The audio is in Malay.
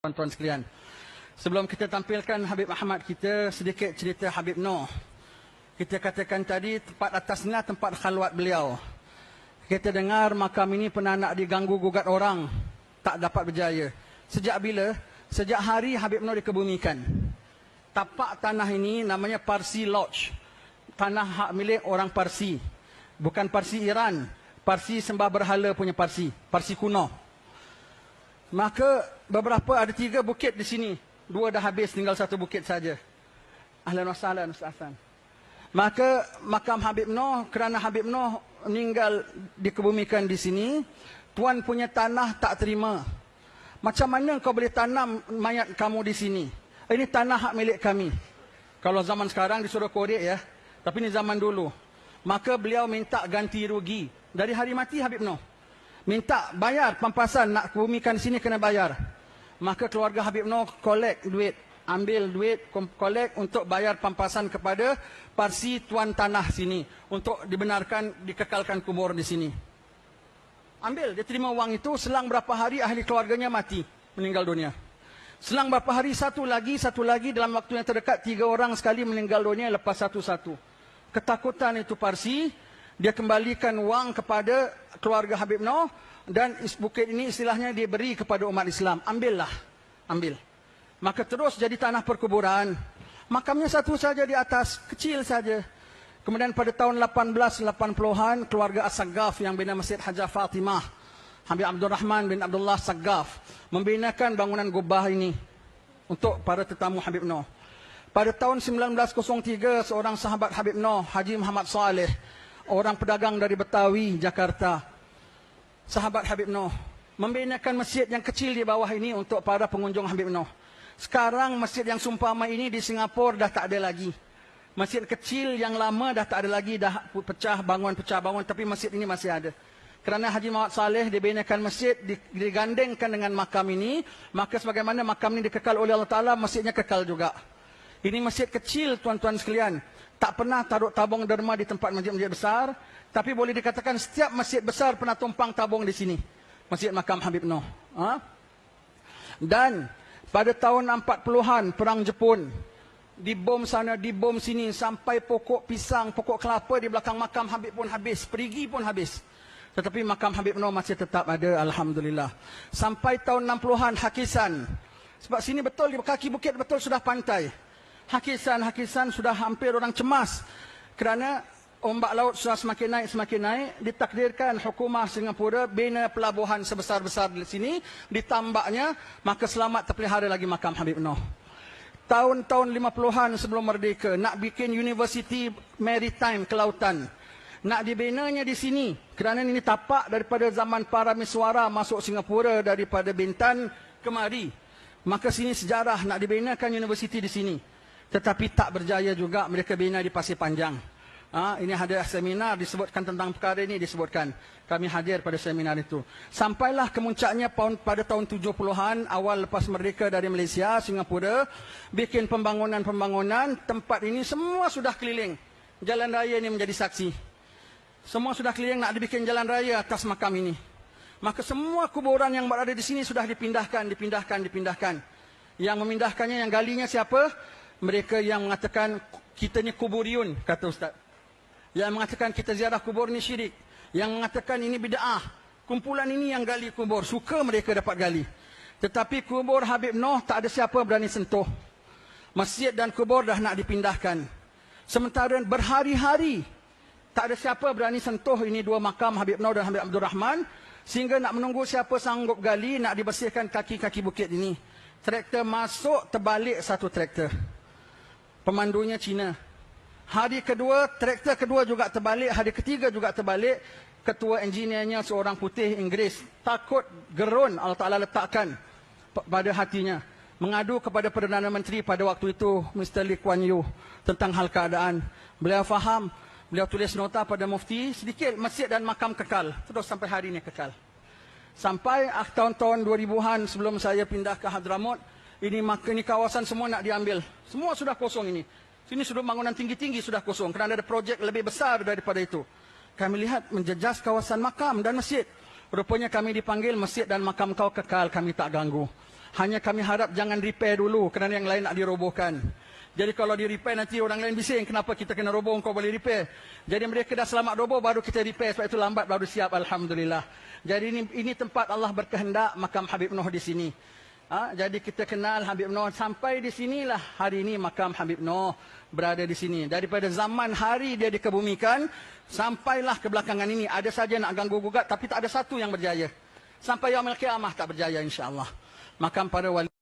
Tuan-tuan sekalian, sebelum kita tampilkan Habib Ahmad kita, sedikit cerita Habib Noh. Kita katakan tadi tempat atasnya tempat khalwat beliau. Kita dengar makam ini pernah nak diganggu gugat orang, tak dapat berjaya. Sejak bila? Sejak hari Habib Noh dikebumikan. Tapak tanah ini namanya Parsi Lodge. Tanah hak milik orang Parsi. Bukan Parsi Iran. Parsi sembah berhala punya Parsi. Parsi kuno. Maka beberapa ada 3 bukit di sini. 2 dah habis, tinggal 1 bukit saja. Ahlan wa sahlan Ustaz Hasan. Maka makam Habib Noh, kerana Habib Noh meninggal dikebumikan di sini, tuan punya tanah tak terima. Macam mana kau boleh tanam mayat kamu di sini? Ini tanah hak milik kami. Kalau zaman sekarang disuruh korek ya. Tapi ini zaman dulu. Maka beliau minta ganti rugi. Dari hari mati Habib Noh. Minta bayar pampasan, nak kebumikan sini kena bayar. Maka keluarga Habib Noh kolek duit. Ambil duit, kolek untuk bayar pampasan kepada Parsi tuan tanah sini. Untuk dibenarkan, dikekalkan kubur di sini. Ambil, dia terima wang itu, selang berapa hari ahli keluarganya mati. Meninggal dunia. Selang berapa hari, satu lagi, dalam waktu yang terdekat, 3 orang sekali meninggal dunia lepas satu-satu. Ketakutan itu Parsi, dia kembalikan wang kepada keluarga Habib Noh dan bukit ini istilahnya dia beri kepada umat Islam. Ambillah, ambil. Maka terus jadi tanah perkuburan. Makamnya satu saja di atas, kecil saja. Kemudian pada tahun 1880-an, keluarga As-Saggaf yang bina Masjid Hajjah Fatimah, Habib Abdul Rahman bin Abdullah Saggaf, membinakan bangunan gubah ini untuk para tetamu Habib Noh. Pada tahun 1903, seorang sahabat Habib Noh, Haji Muhammad Saleh, orang pedagang dari Betawi, Jakarta, sahabat Habib Noh, membinakan masjid yang kecil di bawah ini untuk para pengunjung Habib Noh. Sekarang masjid yang sumpama ini di Singapura dah tak ada lagi. Masjid kecil yang lama dah tak ada lagi, dah pecah bangun, tapi masjid ini masih ada. Kerana Haji Muhammad Saleh dibinakan masjid, digandengkan dengan makam ini, maka sebagaimana makam ini dikekal oleh Allah Ta'ala, masjidnya kekal juga. Ini masjid kecil tuan-tuan sekalian. Tak pernah taruh tabung derma di tempat masjid-masjid besar. Tapi boleh dikatakan setiap masjid besar pernah tumpang tabung di sini. Masjid makam Habib Noh. Dan pada tahun 40-an Perang Jepun. Dibom sana, dibom sini. Sampai pokok pisang, pokok kelapa di belakang makam Habib pun habis. Perigi pun habis. Tetapi makam Habib Noh masih tetap ada, Alhamdulillah. Sampai tahun 60-an Hakisan. Sebab sini betul, di kaki bukit betul sudah pantai. Hakisan sudah hampir orang cemas kerana ombak laut sudah semakin naik, ditakdirkan hukumah Singapura bina pelabuhan sebesar-besar di sini, ditambaknya, maka selamat terpelihara lagi makam Habib Noh. Tahun-tahun 50-an sebelum merdeka, nak bikin University Maritime Kelautan, nak dibinanya di sini, kerana ini tapak daripada zaman para miswara masuk Singapura daripada Bintan kemari, maka sini sejarah nak dibinakan universiti di sini. Tetapi tak berjaya juga, mereka bina di Pasir Panjang. Ini ada seminar disebutkan tentang perkara ini, disebutkan. Kami hadir pada seminar itu. Sampailah kemuncaknya pada tahun 70-an, awal lepas merdeka dari Malaysia, Singapura, bikin pembangunan, tempat ini semua sudah keliling. Jalan raya ini menjadi saksi. Semua sudah keliling nak dibikin jalan raya atas makam ini. Maka semua kuburan yang berada di sini sudah dipindahkan. Yang memindahkannya, yang galinya siapa? Mereka yang mengatakan kita ni kuburiun, kata Ustaz. Yang mengatakan kita ziarah kubur ni syirik. Yang mengatakan ini bid'ah. Kumpulan ini yang gali kubur. Suka mereka dapat gali. Tetapi kubur Habib Noh tak ada siapa berani sentuh. Masjid dan kubur dah nak dipindahkan. Sementara berhari-hari tak ada siapa berani sentuh ini 2 makam Habib Noh dan Habib Abdul Rahman. Sehingga nak menunggu siapa sanggup gali, nak dibersihkan kaki-kaki bukit ini. Traktor masuk, terbalik 1 traktor. Pemandunya Cina. Hari kedua, traktor kedua juga terbalik. Hari ketiga juga terbalik. Ketua engineernya seorang putih Inggeris. Takut gerun Allah Ta'ala letakkan pada hatinya. Mengadu kepada Perdana Menteri pada waktu itu, Mr. Lee Kuan Yew, tentang hal keadaan. Beliau faham. Beliau tulis nota pada mufti. Sedikit masjid dan makam kekal. Terus sampai hari ini kekal. Sampai tahun-tahun 2000-an sebelum saya pindah ke Hadramut. Ini kawasan semua nak diambil. Semua sudah kosong ini. Sini sudah bangunan tinggi-tinggi sudah kosong. Kerana ada projek lebih besar daripada itu. Kami lihat menjejas kawasan makam dan masjid. Rupanya kami dipanggil, masjid dan makam kau kekal, kami tak ganggu. Hanya kami harap jangan repair dulu kerana yang lain nak dirobohkan. Jadi kalau di repair nanti orang lain bising, kenapa kita kena roboh, kau boleh repair. Jadi mereka dah selamat roboh baru kita repair, sebab itu lambat baru siap, alhamdulillah. Jadi ini tempat Allah berkehendak makam Habib Noh di sini. Jadi kita kenal Habib Noh sampai di sinilah hari ini makam Habib Noh berada di sini. Daripada zaman hari dia dikebumikan sampailah ke belakangan ini ada saja nak ganggu gugat tapi tak ada satu yang berjaya. Sampai yaumil qiyamah tak berjaya insya-Allah. Makam para wali